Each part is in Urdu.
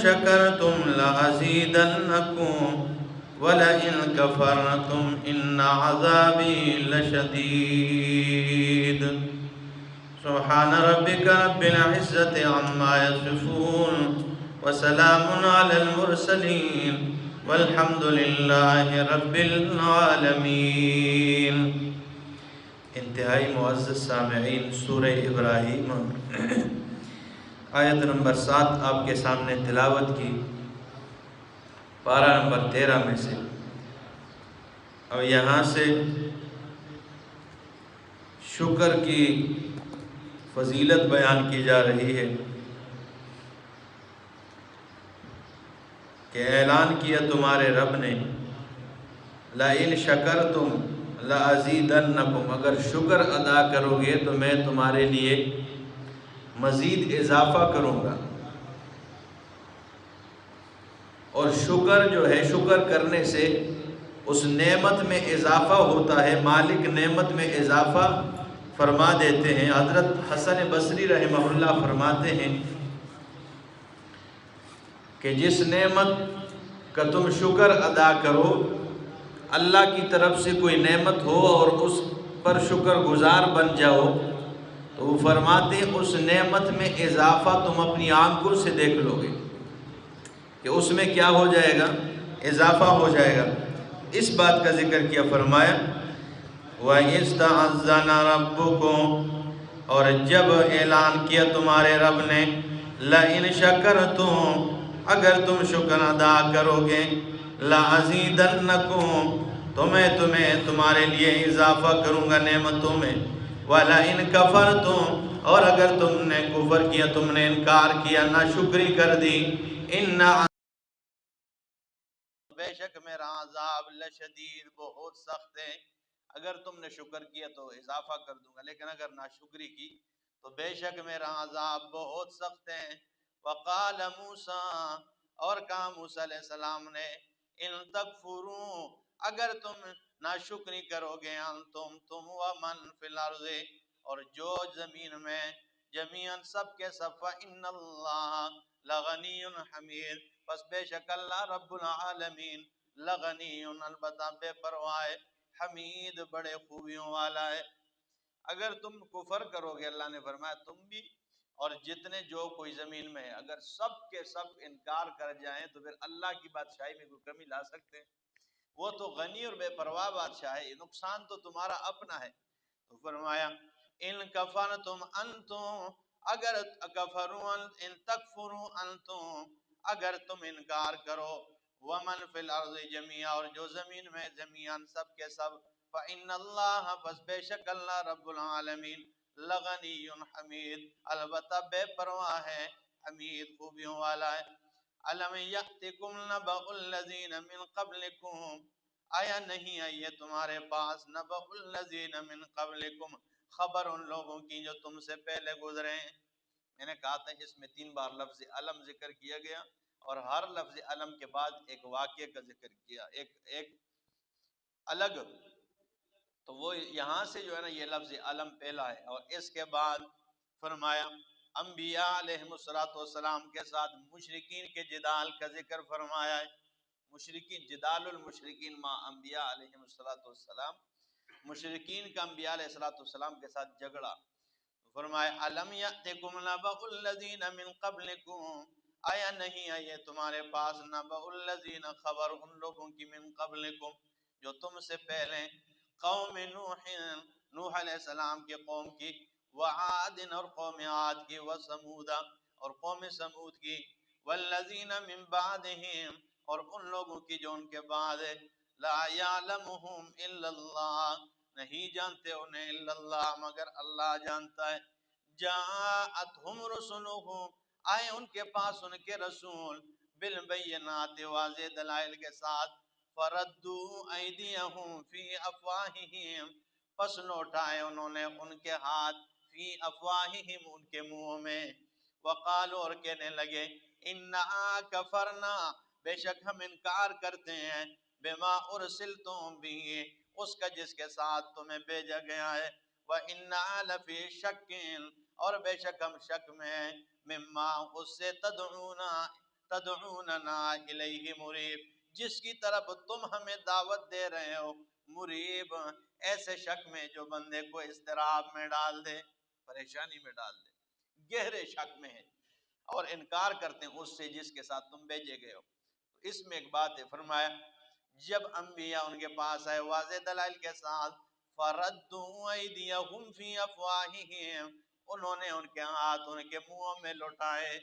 شَكَرْتُمْ لَأَزِيدَنَّكُمْ وَلَئِنْ كَفَرْتُمْ إِنَّ عَذَابِي لَشَدِيدٌ سبحان ربك رب العزة عما يصفون وسلام على المرسلين والحمد لله رب العالمين۔ انتہائی معزز سامعین، سورہ ابراہیم آیت نمبر 7 آپ کے سامنے تلاوت کی، پارہ نمبر 13 میں سے۔ اور یہاں سے شکر کی فضیلت بیان کی جا رہی ہے کہ اعلان کیا تمہارے رب نے لَإِن شَكَرْتُمْ لَأَزِيدَنَّكُمْ، اگر شکر ادا کرو گے تو میں تمہارے لیے مزید اضافہ کروں گا۔ اور شکر جو ہے، شکر کرنے سے اس نعمت میں اضافہ ہوتا ہے، مالک نعمت میں اضافہ فرما دیتے ہیں۔ حضرت حسن بصری رحمہ اللہ فرماتے ہیں کہ جس نعمت کا تم شکر ادا کرو، اللہ کی طرف سے کوئی نعمت ہو اور اس پر شکر گزار بن جاؤ، تو وہ فرماتے ہیں اس نعمت میں اضافہ تم اپنی آنکھوں سے دیکھ لو گے کہ اس میں کیا ہو جائے گا، اضافہ ہو جائے گا۔ اس بات کا ذکر کیا، فرمایا وَإِذْ تَعَذَّنَ رَبُّكُمْ، اور جب اعلان کیا تمہارے رب نے لَإِن شَكَرْتُمْ، اگر تم شکر ادا کرو گے لَأَزِيدَنَّكُمْ، تو میں تمہارے لیے اضافہ کروں گا نعمتوں میں، وَلَئِن كَفَرْتُمْ، اور اگر تم نے کفر کیا، تم نے انکار کیا، ناشکری کر دی، بے شک میرا عذاب لشدید، بہت سخت ہے۔ اگر تم نے شکر کیا تو اضافہ کر دوں گا، لیکن اگر ناشکری کی تو بے شک میرا عذاب بہت سخت ہے۔ وقال موسیٰ، اور کہا موسیٰ علیہ السلام نے ان تکفروا، اگر تم ناشکری کرو گے، تم ومن فی الارض، اور جو زمین میں، جمیعاً سب کے سب، فإن اللہ لغنی حمید، پس بے شک اللہ رب العالمین لغنی، البتہ بے پرواہ، حمید بڑے خوبیوں والا ہے۔ اگر تم کفر کرو گے، اللہ نے فرمایا تم بھی اور جتنے جو کوئی زمین میں ہے، اگر سب کے سب انکار کر جائیں تو پھر اللہ کی بادشاہی میں کوئی کمی لا سکتے ہیں؟ وہ تو غنی اور بے پرواہ بادشاہ ہے، نقصان تو تمہارا اپنا ہے۔ تو فرمایا ان کفرتم انتم، اگر کفروا ان تکفروا انتم، اگر تم انکار کرو، ومن فی الارض جمیعا، اور جو زمین میں جمیعاً سب کے سب، فإن اللہ، بس بے شک اللہ رب العالمین لغنی حمید، البتہ بے پرواہ ہے، حمید خوبیوں والا ہے۔ الم یأتکم نبأ الذین من قبلکم، آیا نہیں آئی ہے تمہارے پاس نبأ الذین من قبلکم، خبر ان لوگوں کی جو تم سے پہلے گزرے ہیں۔ میں نے کہا تھا اس میں 3 بار لفظ علم ذکر کیا گیا، اور ہر لفظ علم کے بعد ایک واقعے کا ذکر کیا، ایک الگ، تو وہ یہاں سے جو ہے نا یہ لفظ علم پہلا ہے، اور اس کے بعد فرمایا انبیاء علیہ السلام کے ساتھ مشرکین کے جدال کا ذکر فرمایا ہے۔ مشرکین، جدال المشرکین مع انبیاء علیہ السلام، مشرکین کا انبیاء علیہ السلام کے ساتھ جھگڑا۔ فرمایا الم یأتکم نبأ الذین من قبلکم، آیا نہیں آئیے تمہارے پاس نبأ الذین، خبر ان لوگوں کی، من قبلکم جو تم سے پہلے، قوم نوح علیہ السلام کی قوم کی، وعاد اور قوم عاد کی، وثمود اور قوم سمود کی، والذین من بعدہم اور ان لوگوں کی جو ان کے بعد ہے، لا یعلمہم الا اللہ، نہیں جانتے انہیں الا اللہ مگر اللہ جانتا ہے۔ جاءتہم رسلہم، آئے ان کے پاس ان کے رسول، بالبینات واضح دلائل کے ساتھ، فردوا ایدیہم فی افواہہم، پس لوٹائے انہوں نے ان کے ہاتھ، فی افواہہم ان کے منہوں میں، وقالوا اور کہنے لگے، انا کفرنا، بے شک ہم انکار کرتے ہیں، بما ارسلتم بھی، اس کا جس کے ساتھ تمہیں بھیجا گیا ہے، وَإِنَّا لَفِي شَكٍّ، اور بے شک ہم شک میں ہیں، مما اس سے تدعوننا الیہ مریب، جس کی طرف تم ہمیں دعوت دے رہے ہو، مریب ایسے شک میں جو بندے کو اضطراب میں ڈال دے، پریشانی میں ڈال دے، گہرے شک میں ہے، اور انکار کرتے ہیں اس سے جس کے ساتھ تم بھیجے گئے ہو۔ تو اس میں ایک بات ہے، فرمایا جب انبیاء ان کے پاس آئے واضح دلائل کے ساتھ، فردوا ایدیہم فی افواہہم، انہوں نے ان کے ہاتھ ان کے منہوں میں لوٹائے۔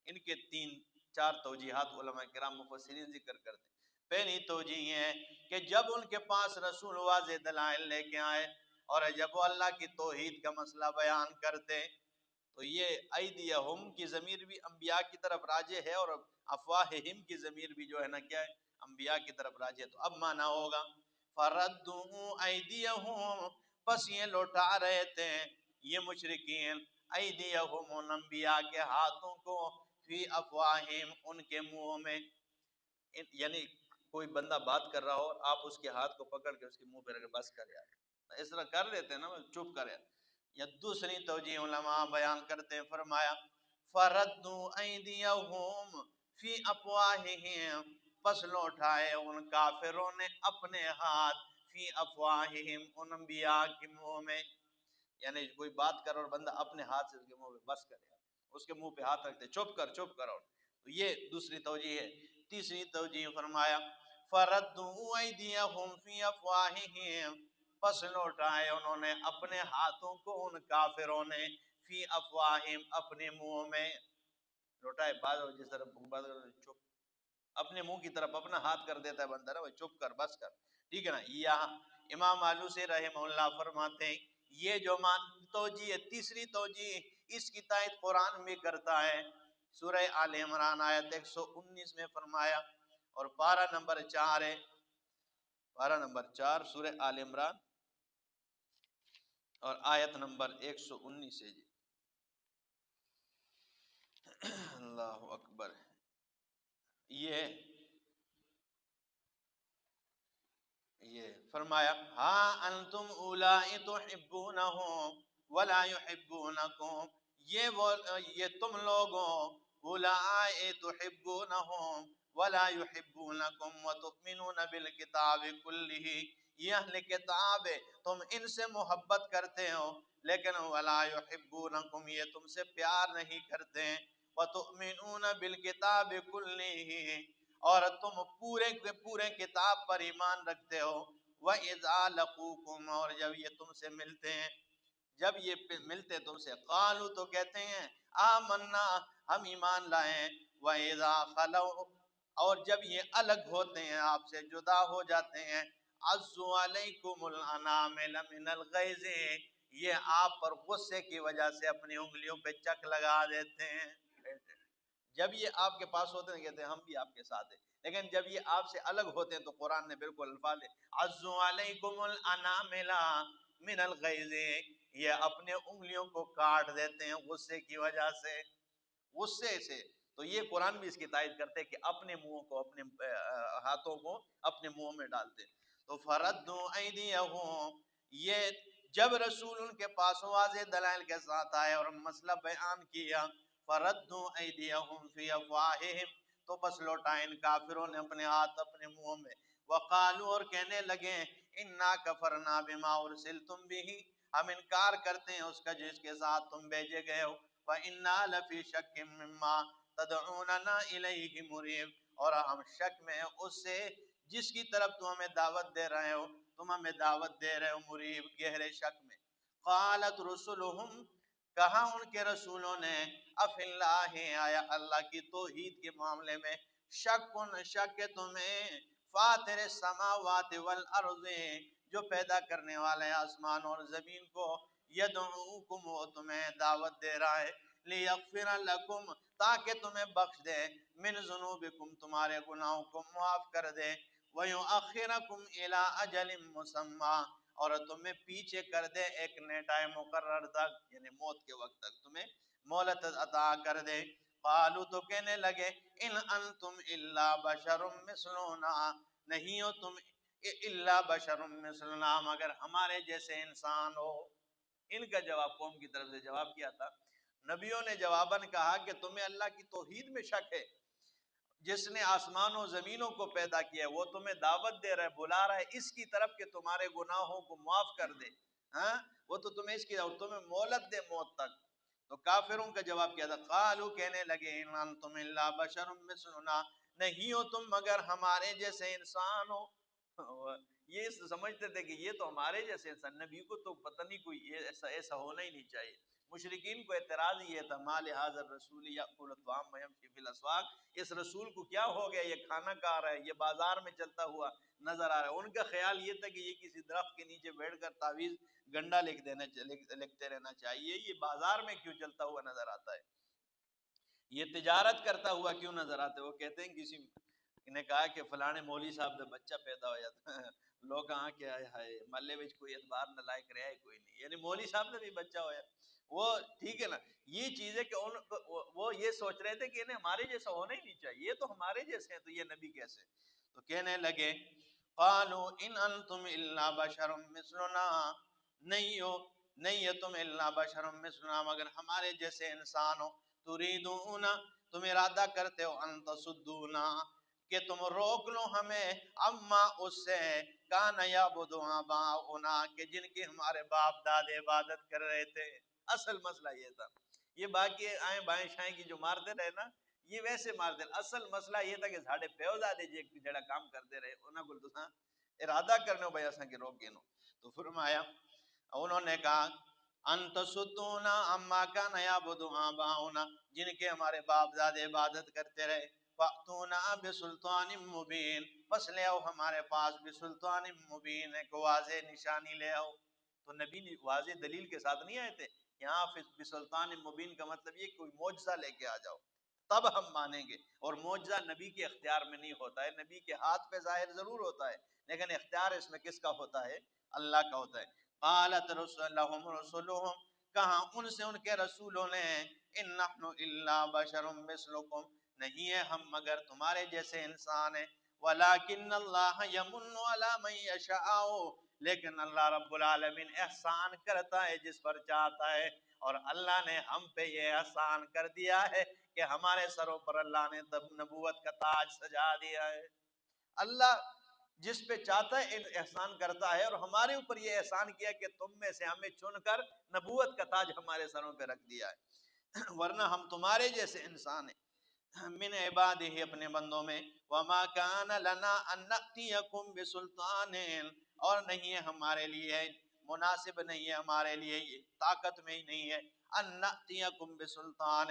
ان کے تین چار توجیحات علماء کرام مفسرین ذکر کرتے ہیں۔ پہلی توجیہ یہ ہے کہ جب ان کے پاس رسول واضح دلائل لے کے آئے اور جب وہ اللہ کی توحید کا مسئلہ بیان کرتے، تو یہ ایدیہم کی ضمیر بھی انبیاء کی طرف راجع ہے، اور افواہہم کی ضمیر بھی جو ہے نا کیا ہے، انبیاء کی طرف راجع ہے۔ تو اب معنی ہوگا فردوا ایدیہم، پس یہ لوٹا رہے تھے یہ مشرکین ایدیہم ان انبیاء کے ہاتھوں کو، فی افواہہم ان کے منہوں میں، یعنی کوئی بندہ بات کر رہا ہو، آپ اس کے ہاتھ کو پکڑ کے اس کے منہ پہ رکھ کے بس کر یار، اس طرح کر لیتے ہیں نا، چپ کر یار۔ یا دوسری توجیہ علماء بیان کرتے ہیں، فرمایا فردوا ایدیہم فی افواہہم، پس لوٹائے ان کافروں نے اپنے ہاتھ، فی افواہہم ان انبیاء کے منہ میں، یعنی کوئی بات کر اور بندہ اپنے ہاتھ سے اس کے منہ پہ بس کرے، اس کے منہ پہ ہاتھ رکھتے چپ کر چپ کرو۔ تو یہ دوسری توجیہ ہے۔ تیسری توجیہ فرمایا فردوا ایدیہم فی افواہہم، پس لوٹائے انہوں نے اپنے ہاتھوں کو ان کافروں نے، فی افواہہم اپنے منہوں میں، لوٹائے بعض جس طرح چپ، اپنے منہ کی طرف اپنا ہاتھ کر دیتا ہے بندہ نا، چپ کر بس کر، ٹھیک ہے نا۔ یہاں امام آلوسی رحمہ اللہ فرماتے ہیں یہ جو توجیہ ہے، تیسری توجیہ، اس کی تائید قرآن بھی کرتا ہے۔ سورہ آل عمران آیت 119 میں فرمایا، اور پارہ نمبر 4 ہے، پارہ نمبر 4 سورہ آل عمران اور آیت نمبر 119 ہے جی۔ اللہ اکبر، یہ فرمایا ہاں انتم اولائی تحبونہم ولا یحبونکم، یہ تم لوگوں، اولائی تحبونہم ولا یحبونکم وتؤمنون بالکتاب کلہ، یہ اہل کتاب ہے، تم ان سے محبت کرتے ہو لیکن ولا یحبونکم، یہ تم سے پیار نہیں کرتے ہیں، وتؤمنون بالکتاب کلہ، اور تم پورے کے پورے کتاب پر ایمان رکھتے ہو، وَإِذَا لَقُوكُمْ، اور جب یہ تم سے ملتے ہیں، جب یہ ملتے تم سے، قالوا تو کہتے ہیں آمنا ہم ایمان لائیں، وَإِذَا خَلَوْا، اور جب یہ الگ ہوتے ہیں آپ سے، جدا ہو جاتے ہیں، عَزُّوا عَلَيْكُمُ الْأَنَامِلَ مِنَ الْغَيْظِ، یہ آپ پر غصے کی وجہ سے اپنی انگلیوں پہ چک لگا دیتے ہیں۔ جب یہ آپ کے پاس ہوتے ہیں کہتے ہیں ہم بھی آپ کے ساتھ ہیں، لیکن جب یہ آپ سے الگ ہوتے ہیں تو قرآن نے بالکل الفاظ عَزُّوا عَلَيْكُمُ الْأَنَامِلَ مِنَ الْغَيْظِ، یہ اپنے انگلیوں کو کاٹ دیتے ہیں غصے کی وجہ سے، غصے سے۔ تو یہ قرآن بھی اس کی تائید کرتے کہ اپنے منہوں کو، اپنے ہاتھوں کو اپنے منہوں میں ڈالتے۔ تو فردوا ایدیہم، یہ جب رسول ان کے پاس واضح دلائل کے ساتھ آئے اور مسئلہ بیان کیا، فردوا ایدیہم فی افواہہم، تو بس لوٹائے ان کافروں نے اپنے ہاتھ اپنے منہوں میں، وقالوا، اور کہنے لگے انا کفرنا بما ارسلتم بہ، ہم انکار کرتے ہیں اس کا جس کے ساتھ تم بھیجے گئے ہو، وَإِنَّا لَفِي شَكٍّ مِّمَّا تَدْعُونَنَا إِلَيْهِ مُرِيبٍ، اور ہم شک میں ہیں اس سے جس کی طرف تم ہمیں دعوت دے رہے ہو، تم ہمیں دعوت دے رہے ہو مریب، گہرے شک میں۔ قالت رسلهم، کہا ان کے رسولوں نے، اف اللہ، آیا اللہ کی توحید کے معاملے میں شک تمہیں، فاطر السماوات والارض، جو پیدا کرنے والے آسمان اور زمین کو، یدعوکم، وہ تمہیں دعوت دے رہا ہے، لیغفر لکم، تاکہ تمہیں بخش دے، من ذنوبکم، تمہارے گناہوں کو معاف کر دے، ویؤخرکم الی اجل مسمی، اور تمہیں پیچھے کر دے ایک نیٹہ مقرر تک، یعنی موت کے وقت تک تمہیں مہلت عطا کر دے۔ قالوا، تو کہنے لگے ان انتم الا بشر مثلنا، نہیں ہو تم الا بشر مثلنا، مگر ہمارے جیسے انسان ہو۔ ان کا جواب قوم کی طرف سے جواب کیا تھا، نبیوں نے جواباً کہا کہ تمہیں اللہ کی توحید میں شک ہے، جس نے آسمان و زمینوں کو پیدا کیا ہے وہ تمہیں دعوت دے رہا ہے، بلا رہا ہے اس کی طرف کہ تمہارے گناہوں کو معاف کر دے، ہاں وہ تو تمہیں اس کی اور تمہیں مہلت دے موت تک۔ تو کافروں کا جواب کیا تھا، قالوا کہنے لگے ان انتم الا بشر مثلنا، نہیں ہو تم مگر ہمارے جیسے انسان ہو۔ یہ سمجھتے تھے کہ یہ تو ہمارے جیسے انسان، نبی کو تو پتہ نہیں کوئی ایسا ہونا ہی نہیں چاہیے۔ مشرکین کو اعتراض یہ تھا، ما لہذا الرسول یأکل الطعام ویمشی فی الاسواق، اس رسول کو کیا ہو گیا، یہ کھانا کھا رہا ہے، یہ بازار میں چلتا ہوا نظر آ رہا ہے۔ ان کا خیال یہ تھا کہ یہ کسی درخت کے نیچے بیٹھ کر تعویذ گنڈا لکھتے رہنا چاہیے، یہ بازار میں کیوں چلتا ہوا نظر آتا ہے، یہ تجارت کرتا ہوا کیوں نظر آتا ہے۔ وہ کہتے ہیں کسی نے کہا کہ فلانے مولوی صاحب کا بچہ پیدا ہو جاتا ہے، لوگ کہاں کہ ہے محلے میں کوئی اعتبار نہ لائق رہا ہے کوئی نہیں، یعنی مولوی صاحب نے بھی بچہ ہوا، وہ ٹھیک ہے نا۔ یہ چیز ہے کہ وہ یہ سوچ رہے تھے کہ انہیں ہمارے جیسا ہونا ہی نہیں چاہیے، یہ تو ہمارے جیسے ہیں تو یہ نبی کیسے؟ تو کہنے لگے قالوا ان انتم الا بشر مثلنا، نہیں ہے تم الا بشر مثلنا مگر ہمارے جیسے انسان ہو، تريدون تم ارادہ کرتے ہو ان تصدونا کہ تم روک لو ہمیں، اما اس سے کان یعبد آباؤنا کہ جن کی ہمارے باپ دادے عبادت کر رہے تھے۔ اصل مسئلہ یہ تھا، یہ باقی آئیں بائیں شائیں کی جو مارتے رہے نا یہ ویسے مارتے رہے، اصل مسئلہ یہ تھا کہ ساڑھے پیو دادے جڑا کام کرتے رہے انہاں کو تو ارادہ کرنے بھائی اساں کے روک گینو۔ تو فرمایا انہوں نے کہا انت ستونا اما کان یعبد آباؤنا جن کے ہمارے باپ دادے عبادت کرتے رہے، فاتونا بسلطان مبین پس لے آؤ ہمارے پاس بسلطان مبین ایک واضح نشانی لے آؤ۔ تو نبی واضح دلیل کے ساتھ نہیں آئے تھے، یہاں بسلطان مبین کا مطلب یہ کوئی معجزہ لے کے آ جاؤ تب ہم مانیں گے، اور معجزہ نبی کے اختیار میں نہیں ہوتا ہے، نبی کے ہاتھ پہ ظاہر ضرور ہوتا ہے لیکن اختیار اس میں کس کا ہوتا ہے؟ اللہ کا ہوتا ہے۔ قالت رسول لهم رسولهم کہا ان سے ان کے رسولوں نے ان نحن الا بشر مثلکم نہیں ہے ہم مگر تمہارے جیسے انسان ہیں، ولکن اللہ یمن علی من یشاء لیکن اللہ رب العالمین احسان کرتا ہے جس پر چاہتا ہے، اور اللہ نے ہم پہ یہ احسان کر دیا ہے کہ ہمارے سروں پر اللہ نے نبوت کا تاج سجا دیا ہے۔ اللہ جس پہ چاہتا ہے احسان کرتا ہے، اور ہمارے اوپر یہ احسان کیا کہ تم میں سے ہمیں چن کر نبوت کا تاج ہمارے سروں پہ رکھ دیا ہے، ورنہ ہم تمہارے جیسے انسان ہیں۔ من عبادہ اپنے بندوں میں، وما کان لنا ان نأتیکم بسلطان اور نہیں ہے ہمارے لیے، مناسب نہیں ہے ہمارے لیے، یہ طاقت میں ہی نہیں ہے، ان نأتیکم بسلطان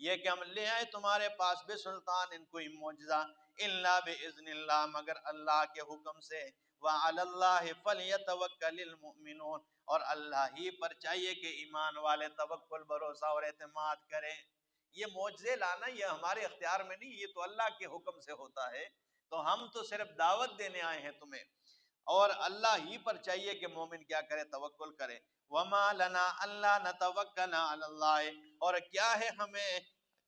یہ کہ ہم لے آئے تمہارے پاس بسلطان کوئی معجزہ، الا باذن اللہ مگر اللہ کے حکم سے، وعلی اللہ فلیتوکل المؤمنون اور اللہ ہی پر چاہیے کہ ایمان والے توکل بھروسہ اور اعتماد کریں۔ یہ معجزے لانا یہ ہمارے اختیار میں نہیں، یہ تو اللہ کے حکم سے ہوتا ہے، تو ہم تو صرف دعوت دینے آئے ہیں تمہیں، اور اللہ ہی پر چاہیے کہ مومن کیا کرے؟ توکل کرے۔ وما لنا الا نتوکل علی اللہ اور کیا ہے ہمیں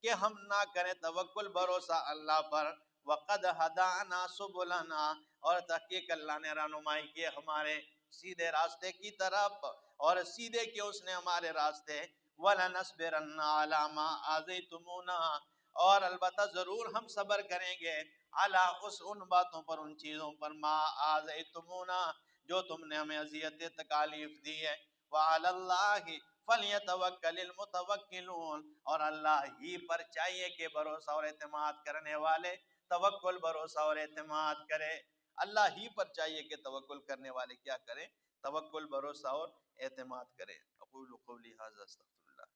کہ ہم نہ کریں توکل بھروسہ اللہ پر، وقد ہدانا سبلنا اور تحقیق اللہ نے رہنمائی کی ہمارے سیدھے راستے کی طرف، اور سیدھے کیے اس نے ہمارے راستے، وَلَنَصْبِرَنَّ عَلَى مَا آذَيْتُمُونَا اور البتہ ضرور ہم صبر کریں گے، علی ان باتوں پر ان چیزوں پر، ما آذَيْتُمُونَا جو تم نے ہمیں اذیت تکالیف دی ہے، وَعَلَى اللَّهِ فَلْيَتَوَكَّلِ الْمُتَوَكِّلُونَ اور اللہ ہی پر چاہیے کہ بھروسہ اور اعتماد کرنے والے توکل بھروسہ اور اعتماد کرے، اللہ ہی پر چاہیے کہ توکل کرنے والے کیا کریں؟ توکل بھروسہ اور اعتماد کریں۔ اقول قولی ھذا استغفر اللہ۔